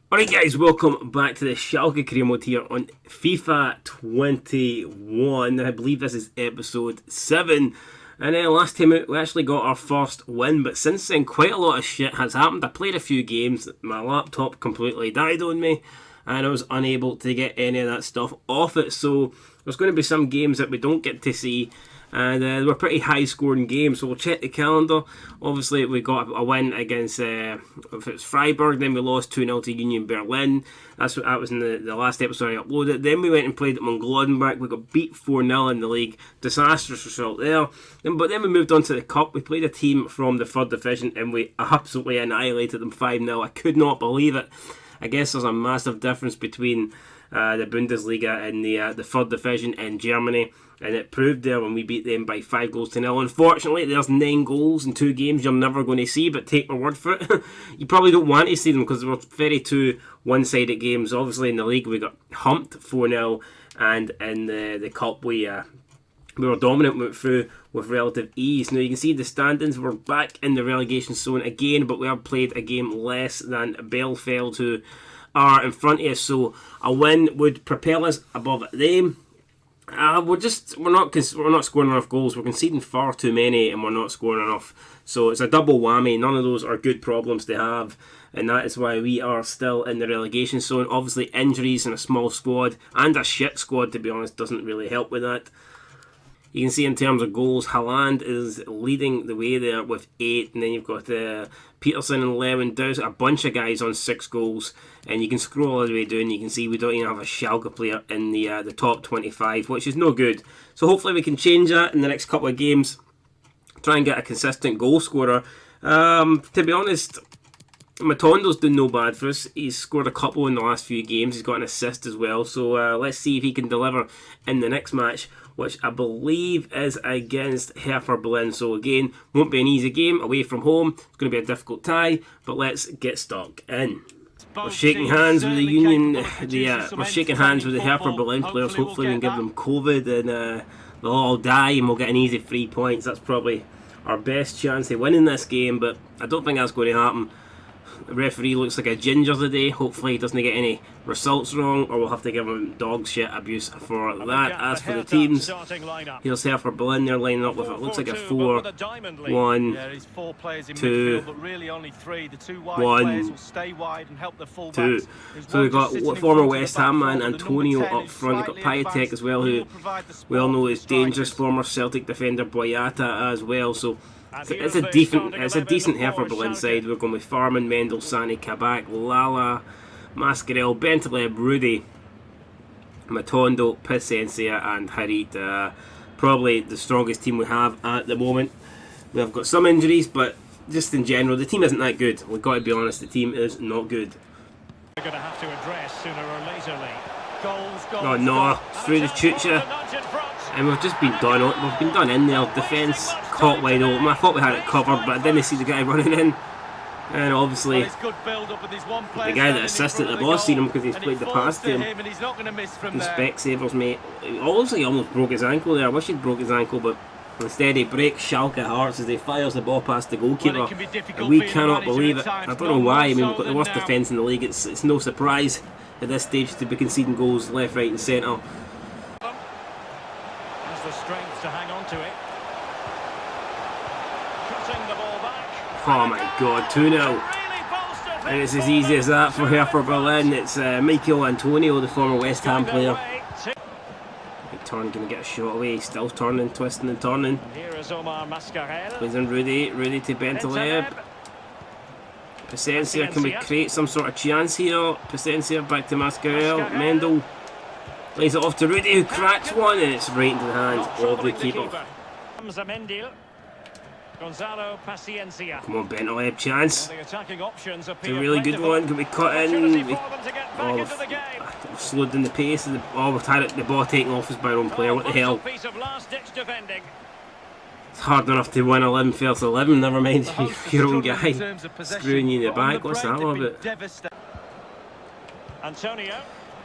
Alright guys, welcome back to the Schalke career mode here on FIFA 21. I believe this is episode 7. And last time out we actually got our first win, but since then quite a lot of shit has happened. I played a few games, my laptop completely died on me, and I was unable to get any of that stuff off it. So there's going to be some games that we don't get to see. And they were pretty high scoring games, so we'll check the calendar. Obviously we got a win against if it was Freiburg, then we lost 2-0 to Union Berlin. That was in the last episode I uploaded. Then we went and played at Mönchengladbach. We got beat 4-0 in the league. Disastrous result there. But then we moved on to the cup. We played a team from the 3rd division and we absolutely annihilated them 5-0. I could not believe it. I guess there's a massive difference between the Bundesliga and the 3rd division in Germany, and it proved there when we beat them by 5-0. Unfortunately, there's 9 goals in 2 games you're never going to see, but take my word for it. You probably don't want to see them because they were very 2 one-sided games. Obviously in the league we got humped 4-0, and in the cup we were dominant, went through with relative ease. Now you can see the standings, we're back in the relegation zone again, but we have played a game less than Bielefeld, who are in front of us, so a win would propel us above them. We're not scoring enough goals. We're conceding far too many, and we're not scoring enough. So it's a double whammy. None of those are good problems to have, and that is why we are still in the relegation zone. Obviously, injuries and a small squad and a shit squad, to be honest, doesn't really help with that. You can see in terms of goals, Haaland is leading the way there with 8, and then you've got Peterson and Lewandowski, a bunch of guys on 6 goals, and you can scroll all the way down. You can see we don't even have a Schalke player in the top 25, which is no good. So hopefully we can change that in the next couple of games, try and get a consistent goal scorer. To be honest, Matondo's doing no bad for us. He's scored a couple in the last few games. He's got an assist as well. So let's see if he can deliver in the next match, which I believe is against Hertha Berlin. So again, won't be an easy game away from home. It's going to be a difficult tie, but let's get stuck in. We're shaking hands with the Union. We're shaking hands with the Hertha Berlin players. Hopefully we can give them COVID and they'll all die and we'll get an easy 3 points. That's probably our best chance of winning this game, but I don't think that's going to happen. The referee looks like a ginger today. Hopefully he doesn't get any results wrong, or we'll have to give him dog shit abuse for that. As for the teams, here's Hertha Berlin. They're lining up with it. Looks like a 4-1-2-1-2. So we've got former West Ham man Antonio up front. We've got Piatek as well, who we all know is dangerous. Former Celtic defender Boyata as well. So it's a decent Hertha Berlin side. We're going with Farman, Mendel, Sani, Kabak, Lala, Mascarell, Bentaleb, Rudy, Matondo, Paciencia and Harit. Probably the strongest team we have at the moment. We have got some injuries, but just in general, the team isn't that good. We've got to be honest, the team is not good. We're going to have to address sooner or later. Oh no, through the Chucha. And we've just been done. We've been done in there. Defence caught wide open. I thought we had it covered, but I didn't see the guy running in. And obviously, the guy that assisted the boss seen him because he's played the pass to him. And Specsavers, mate. Obviously, he almost broke his ankle there. I wish he'd broke his ankle, but instead he breaks Schalke hearts as he fires the ball past the goalkeeper. And we cannot believe it. I don't know why. I mean, we've got the worst defence in the league. It's no surprise at this stage to be conceding goals left, right, and centre. The strength to hang on to it. Cutting the ball back. Oh my god, 2-0. And it's as easy as that for Hertha Berlin. It's Michael Antonio, the former West Ham player. Big turn, going to get a shot away. Still turning, twisting and turning. Plays in Rudy to Bentaleb. Paciencia, can we create some sort of chance here? Paciencia back to Mascarell. Mendel plays it off to Rudy, who cracks one, and it's right into the hands of the keeper. Come on, Bentaleb, chance. It's a really good one. Can we cut in? We've slowed down the pace. We've had the ball taken off us by our own player. What the hell? It's hard enough to win 11 versus 11, never mind your own guy screwing you in the back. What's that all about?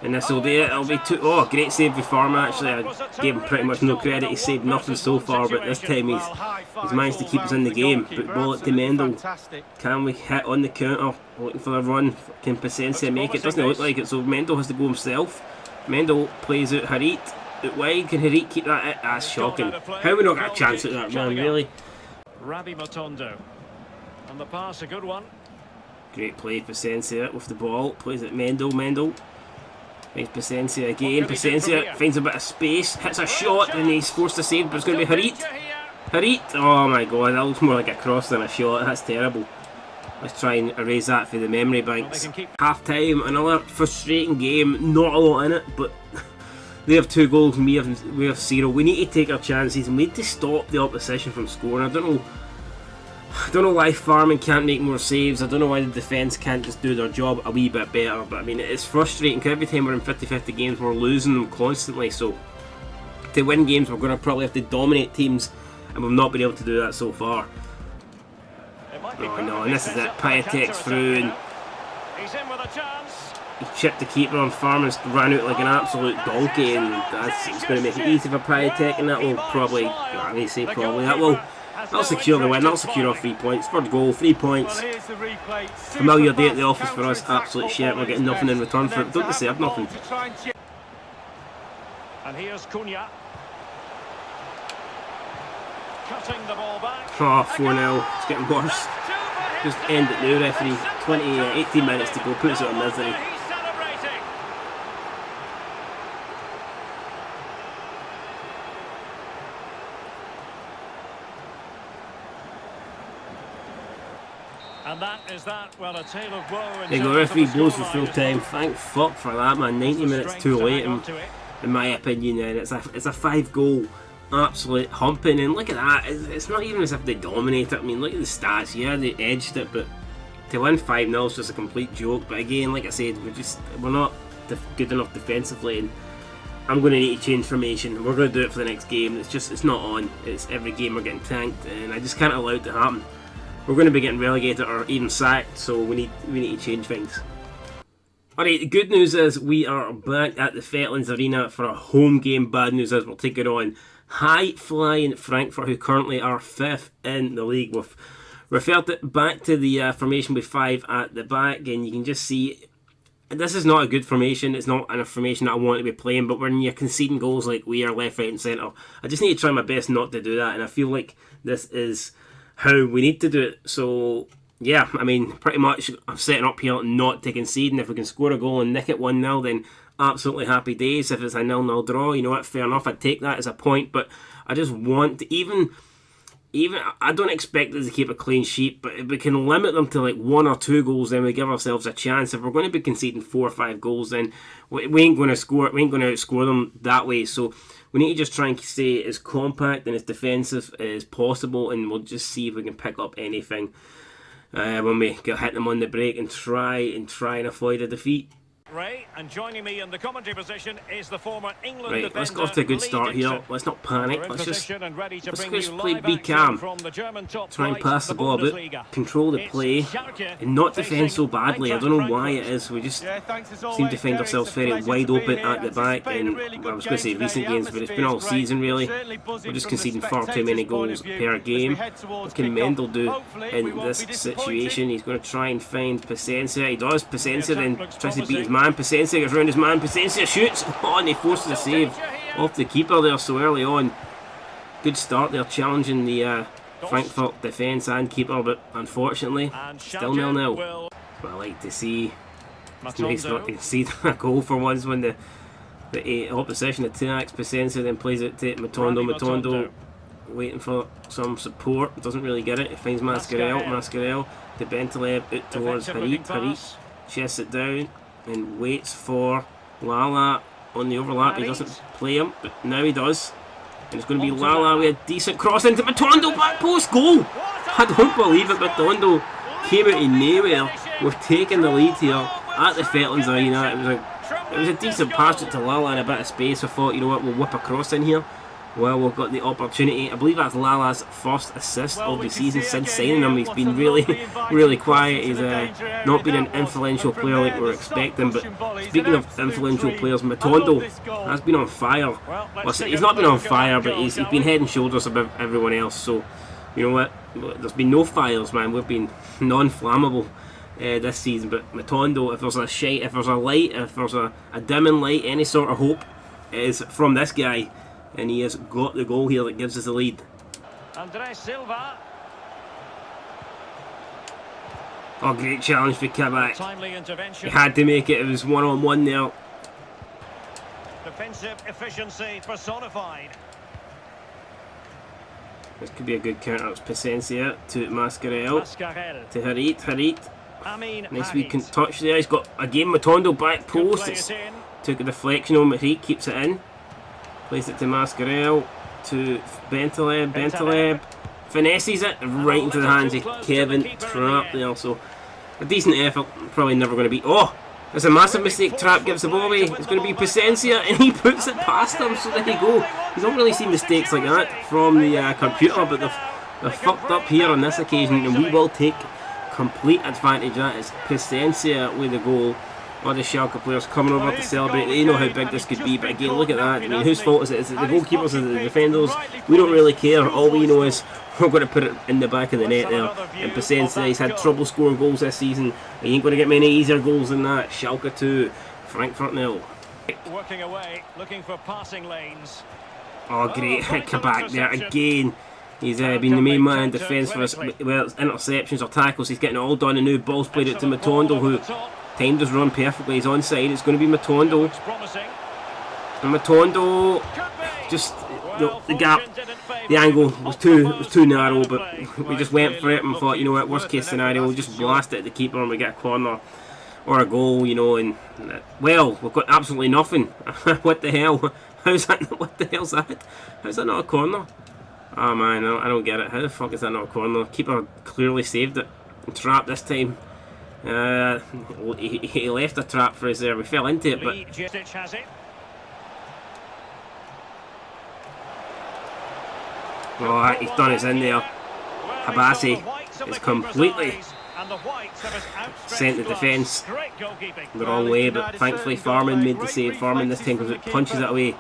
And this will do it. It'll be two. Oh, great save by Farmer. Actually, I gave him pretty much no credit. He saved nothing so far, but this time he's managed to keep us in the game. But ball it to Mendel. Can we hit on the counter? Looking for a run. Can Paciencia make it? Doesn't look like it. So Mendel has to go himself. Mendel plays out Harit. Out wide. Can Harit keep that? That's shocking. How have we not got a chance at that, man? Really? Rabi Matondo. And the pass, a good one. Great play, Paciencia with the ball. Plays it Mendel. Mendel. Finds Paciencia again. Paciencia finds a bit of space. Hits a shot and he's forced to save, but it's going to be Harit. Harit. Oh my god, that looks more like a cross than a shot. That's terrible. Let's try and erase that for the memory banks. Half time, another frustrating game. Not a lot in it, but they have 2 goals and we have 0. We need to take our chances and we need to stop the opposition from scoring. I don't know why Farman can't make more saves. I don't know why the defence can't just do their job a wee bit better. But I mean, it's frustrating because every time we're in 50-50 games, we're losing them constantly. So to win games, we're going to probably have to dominate teams, and we've not been able to do that so far. Oh no, and this is it. Piatek's through, and he chipped the keeper on. Farman's ran out like an absolute donkey, and it's going to make it easy for Piatek, and that will probably, that'll secure the win, that'll secure our 3 points. Third goal, 3 points. Familiar day at the office for us, absolute shit. We're getting nothing in return for it. Don't deserve nothing. And here's Cunha. Cutting the ball back. Oh, 4-0. It's getting worse. Just end it now, referee. 18 minutes to go. Put us out of misery. And that is that. Well, a tale of woe. There you go, referee blows for full time. Thank fuck for that, man. 90 minutes too late, in my opinion. And it's a 5-goal absolute humping. And look at that. It's not even as if they dominate it. I mean, look at the stats. Yeah, they edged it, but to win 5-0 is just a complete joke. But again, like I said, we're not good enough defensively. And I'm going to need to change formation. We're going to do it for the next game. It's not on. It's every game we're getting tanked, and I just can't allow it to happen. We're going to be getting relegated or even sacked, so we need to change things. Alright, the good news is we are back at the Vetlands Arena for a home game. Bad news is we'll take it on high-flying Frankfurt, who currently are 5th in the league. We've referred it back to the formation with 5 at the back, and you can just see this is not a good formation. It's not a formation that I want to be playing, but when you're conceding goals like we are left, right and centre, I just need to try my best not to do that, and I feel like this is how we need to do it. So yeah, I mean, pretty much I'm setting up here not to concede, and if we can score a goal and nick it 1-0, then absolutely happy days. If it's a 0-0 draw, you know what, fair enough, I'd take that as a point. But I just want to, even I don't expect us to keep a clean sheet, but if we can limit them to like 1 or 2 goals, then we give ourselves a chance. If we're going to be conceding 4 or 5 goals, then we ain't going to outscore them that way. So we need to just try and stay as compact and as defensive as possible, and we'll just see if we can pick up anything when we hit them on the break and try and avoid a defeat. Ray, and joining me in the commentary position is the former England defender. Right, let's go off to a good start here. Let's not panic. Let's just play, be calm. Try and pass the ball about, control the play, and not defend so badly. I don't know why it is. We just seem to find ourselves very wide open at the back. And I was going to say recent games, but it's been all season really. We're just conceding far too many goals per game. What can Mendel do in this situation? He's going to try and find Paciencia. He does. Paciencia then tries to beat his man. Paciencia gets round his man. Paciencia shoots. Oh, and he forces a save off the keeper there so early on. Good start there, challenging the Frankfurt defence and keeper, but unfortunately, still 0-0. But I like to see. It's nice not to see a goal for once when the opposition attacks. Paciencia then plays it to Matondo. Matondo waiting for some support. Doesn't really get it. He finds Mascarell. Mascarell to Bentaleb out towards Harit. Harit chests it down and waits for Lala on the overlap. He doesn't play him, but now he does. And it's going to be Lala with a decent cross into Matondo, back post, goal! I don't believe it, Matondo came out of nowhere. We've taken the lead here at the Vetlands Arena. It was a decent pass to Lala in a bit of space. I thought, you know what, we'll whip a cross in here. Well, we've got the opportunity. I believe that's Lala's first assist of the season since signing him. He's been really quiet. He's not been an influential player like we were expecting. But speaking of influential players, Matondo has been on fire. Well, he's not been on fire, but he's been head and shoulders above everyone else. So, you know what? There's been no fires, man. We've been non-flammable this season. But Matondo, if there's a shite, if there's a light, if there's a dimming light, any sort of hope, it is from this guy. And he has got the goal here that gives us the lead. Andres Silva. Oh, great challenge for Kabak. Timely intervention. He had to make it. It was one-on-one there. Defensive efficiency personified. This could be a good counter. It's Pacencia to Mascarell. To Harit. Nice wee touch there. He's got again Matondo back post. Took a deflection on Harit, keeps it in. Plays it to Mascarell, to Bentaleb, finesses it right into the hands of Kevin Trapp there. So a decent effort, probably never going to be. Oh, there's a massive mistake. Trapp gives the ball away. It's going to be Pacencia, and he puts it past him. So there you go. He's not really seen mistakes like that from the computer, but they've fucked up here on this occasion, and we will take complete advantage. That is Pacencia with the goal. All the Schalke players coming over to celebrate. They know how big this could be, but again, look at that. I mean, whose fault is it? Is it the goalkeepers? Is it the defenders? We don't really care. All we know is we're going to put it in the back of the net there. And Pacencia, he's had trouble scoring goals this season. He ain't going to get many easier goals than that. Schalke 2, Frankfurt 0. Working away, looking for passing lanes. Oh, great hit Kabak there again. He's been the main man in defence for us. Well, interceptions or tackles. He's getting it all done. And now ball's played out to Matondo, who timed his run perfectly. He's onside. It's going to be Matondo. And Matondo, just the gap, the angle was too narrow. But we just went for it and thought, you know what, worst case scenario, we'll just blast it at the keeper and we get a corner or a goal, you know. And well, we've got absolutely nothing. What the hell? How's that? What the hell's that? How's that not a corner? Oh man, I don't get it. How the fuck is that not a corner? Keeper clearly saved it. Trap this time. He left a trap for us there. We fell into it, but oh, he's done us in there. Habassi is completely sent the defence the wrong way, but thankfully Farman made the save. Farman this time punches it away.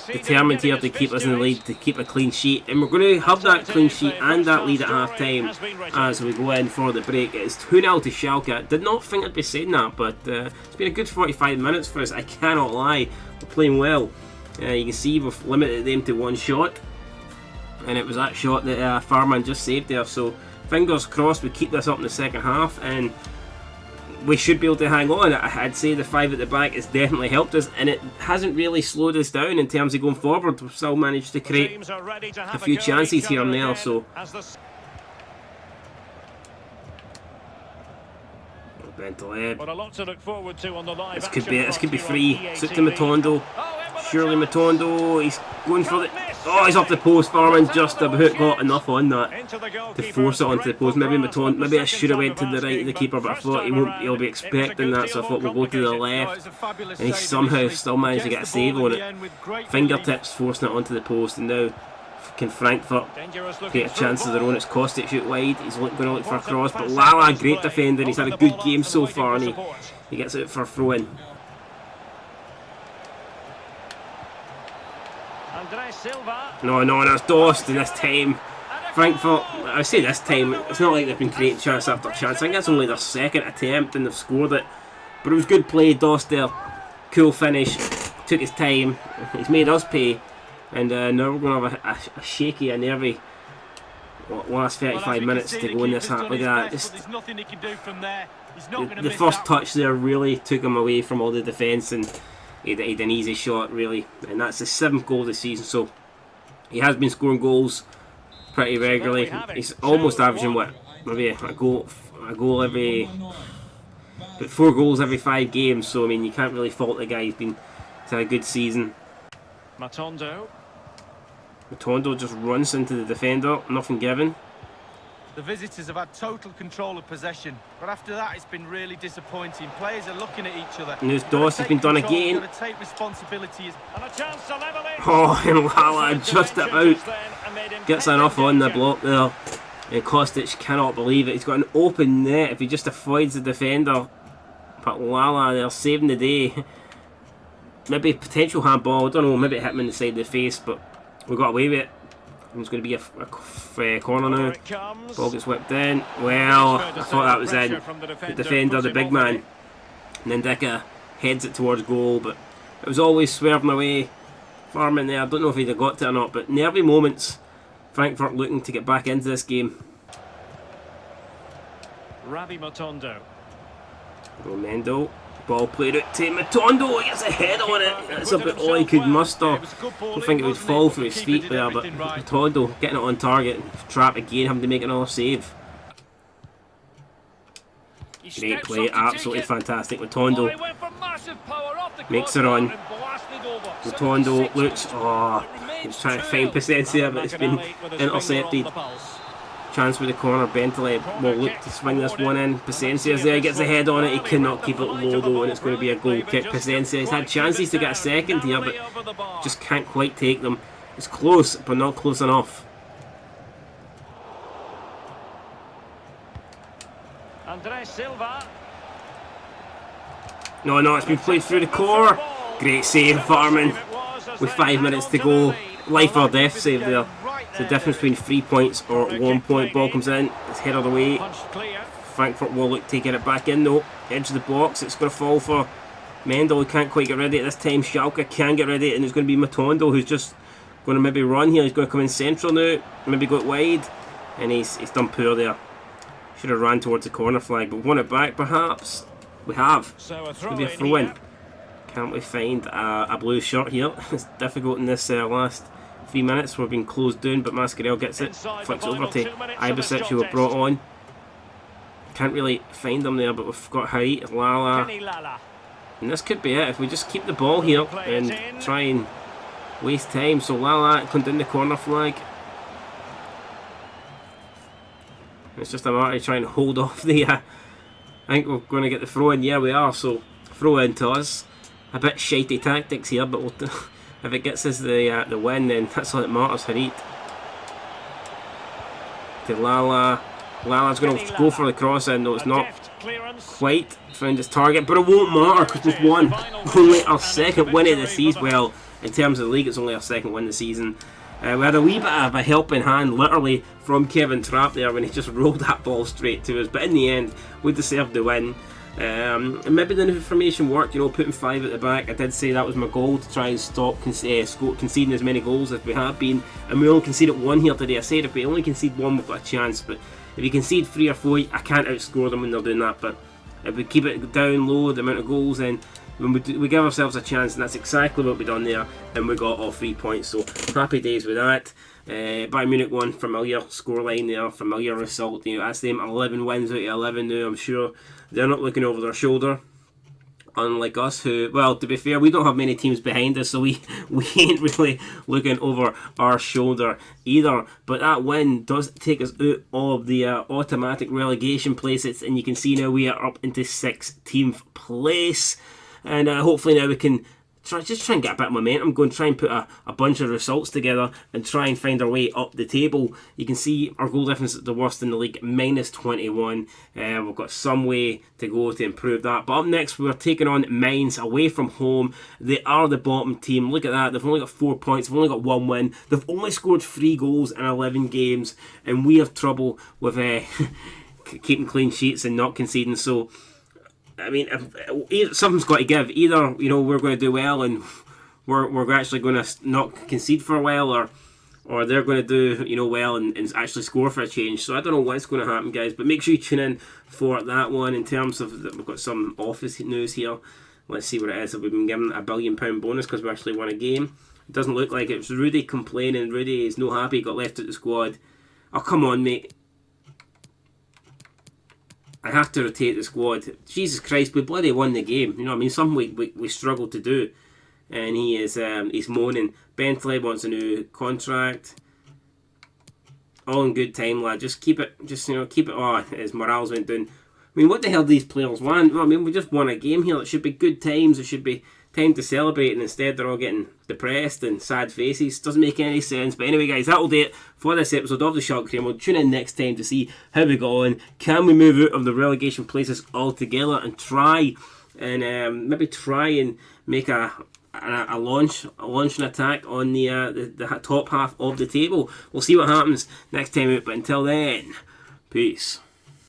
Determined here to keep us in the lead, to keep a clean sheet, and we're going to have that clean sheet and that lead at half time as we go in for the break. It's 2-0 to Schalke. I did not think I'd be saying that, but it's been a good 45 minutes for us. I cannot lie, we're playing well. You can see we've limited them to one shot, and it was that shot that Farman just saved there. So fingers crossed we keep this up in the second half, and we should be able to hang on. I'd say the 5 at the back has definitely helped us, and it hasn't really slowed us down in terms of going forward. We've still managed to create a few chances here and there. So this could be free. Sit to Matondo. Surely Matondo, he's going for the... Oh, he's off the post. Farman just about got enough on that to force it onto the post. Maybe I should have went to the right of the keeper, but I thought he'll be expecting that, so I thought we'll go to the left. And he somehow still managed to get a save on it. Fingertips forcing it onto the post, and now can Frankfurt take a chance of their own. It's Kostic shoot wide. He's going to look for a cross, but Lala, great defender. He's had a good game so far, and he gets it for a throw in. No, that's Dost, and this time Frankfurt, I say this time, it's not like they've been creating chance after chance. I think that's only their second attempt and they've scored it, but it was good play. Dost there, cool finish, took his time, he's made us pay, and now we're going to have a shaky, a nervy last 35 minutes to go in this half. Look at that, the first touch there really took him away from all the defence, and he had an easy shot really, and that's his 7th goal this season. So he has been scoring goals pretty regularly. He's almost averaging what, maybe a goal every, but 4 goals every 5 games. So I mean, you can't really fault the guy. He's had a good season. Matondo just runs into the defender, nothing given. The visitors have had total control of possession, but after that it's been really disappointing. Players are looking at each other. And this Doss has been done again. Got to take responsibility. And a chance to level it. Oh, and Lala just about gets enough on the block there. And Kostic cannot believe it. He's got an open net if he just avoids the defender. But Lala, they're saving the day. Maybe potential handball, I don't know, maybe it hit him in the side of the face, but we got away with it. It's going to be a corner now. Ball gets whipped in. Well, I thought that was in. The defender, the big man. And then Ndicka heads it towards goal, but it was always swerving away. Farming there, I don't know if he'd have got to it or not, but nervy moments. Frankfurt looking to get back into this game. Ravi Matondo. Mendo. Ball played out to Matondo, he gets a head on it. That's about all he could muster. I don't think it would fall for his feet there, but Matondo getting it on target. Trap again, having to make another save. Great play, absolutely fantastic. Matondo makes it on. Matondo looks, he's trying to find Pacencia, but it's been intercepted. Chance with the corner, Bentley will look to swing this one in. Pacencia's there, gets a head on it, he cannot keep it low though, and it's going to be a goal kick. Pacencia, he's had chances to get a second here, but just can't quite take them. It's close, but not close enough. Andres Silva. No, it's been played through the core. Great save, Farman, with 5 minutes to go. Life or death save there. It's the difference between 3 points or 1 point. Ball comes in, it's headed away. Frankfurt will look taking it back in though. Edge of the box, it's going to fall for Mendel, who can't quite get rid of it this time. Schalke can get rid of it, and it's going to be Matondo who's just going to maybe run here. He's going to come in central now, maybe go it wide, and he's done poor there. Should have ran towards the corner flag, but won it back perhaps. We have. So it's going to be a throw in. Can't we find a blue shirt here? It's difficult in this last 3 minutes. We're being closed down, but Mascarell gets it, flicks it over to Ibisic, who were brought on. Can't really find them there, but we've got Harit, Lala, and this could be it if we just keep the ball here and try and waste time. So Lala comes in the corner flag. It's just a matter of trying to hold off the. I think we're going to get the throw in. Yeah, we are. So throw in to us. A bit shitey tactics here, but if it gets us the win, then that's all that matters. Harit to Lala. Lala's going to go for the cross in, though it's not quite found his target, but it won't matter because we've won. Only our second win of the season. Well, in terms of the league, it's only our second win of the season. We had a wee bit of a helping hand, literally, from Kevin Trapp there when he just rolled that ball straight to us. But in the end, we deserved the win. And maybe the new formation worked, putting 5 at the back. I did say that was my goal, to try and stop conceding as many goals as we have been. And we only conceded 1 here today. I said if we only concede 1, we've got a chance. But if you concede 3 or 4, I can't outscore them when they're doing that. But if we keep it down low, the amount of goals, then when we give ourselves a chance, and that's exactly what we've done there, and we got all 3 points. So happy days with that. Bayern Munich won, familiar scoreline there, familiar result. That's them 11 wins out of 11 now. I'm sure they're not looking over their shoulder, unlike us, who, well, to be fair, we don't have many teams behind us, so we ain't really looking over our shoulder either. But that win does take us out of the automatic relegation places, and you can see now we are up into 16th place. And hopefully now we can try and get a bit of momentum going, try and put a bunch of results together and try and find our way up the table. You can see our goal difference is the worst in the league, minus 21. We've got some way to go to improve that. But up next, we're taking on Mainz away from home. They are the bottom team. Look at that. They've only got 4 points. They've only got 1 win. They've only scored 3 goals in 11 games. And we have trouble with keeping clean sheets and not conceding. So I mean, something's got to give. Either we're going to do well and we're actually going to not concede for a while, or they're going to do well and actually score for a change. So I don't know what's going to happen, guys. But make sure you tune in for that one. In terms of we've got some office news here. Let's see what it is. Have we been given a £1 billion bonus because we actually won a game? It doesn't look like it. It's Rudy complaining. Rudy is no happy. He got left out the squad. Oh, come on, mate. I have to rotate the squad. Jesus Christ, we bloody won the game. Something we struggled to do. And he's moaning. Bentley wants a new contract. all in good time, lad. Just keep it. Keep it. Oh, his morale's went down. I mean, what the hell do these players want? Well, I mean, we just won a game here. It should be good times. It should be time to celebrate, and instead they're all getting depressed and sad faces. Doesn't make any sense. But anyway, guys, that'll do it for this episode of the Schalke Cream. We'll tune in next time to see how we go on. Can we move out of the relegation places altogether and try and make a launch an attack on the top half of the table? We'll see what happens next time out. But until then, peace.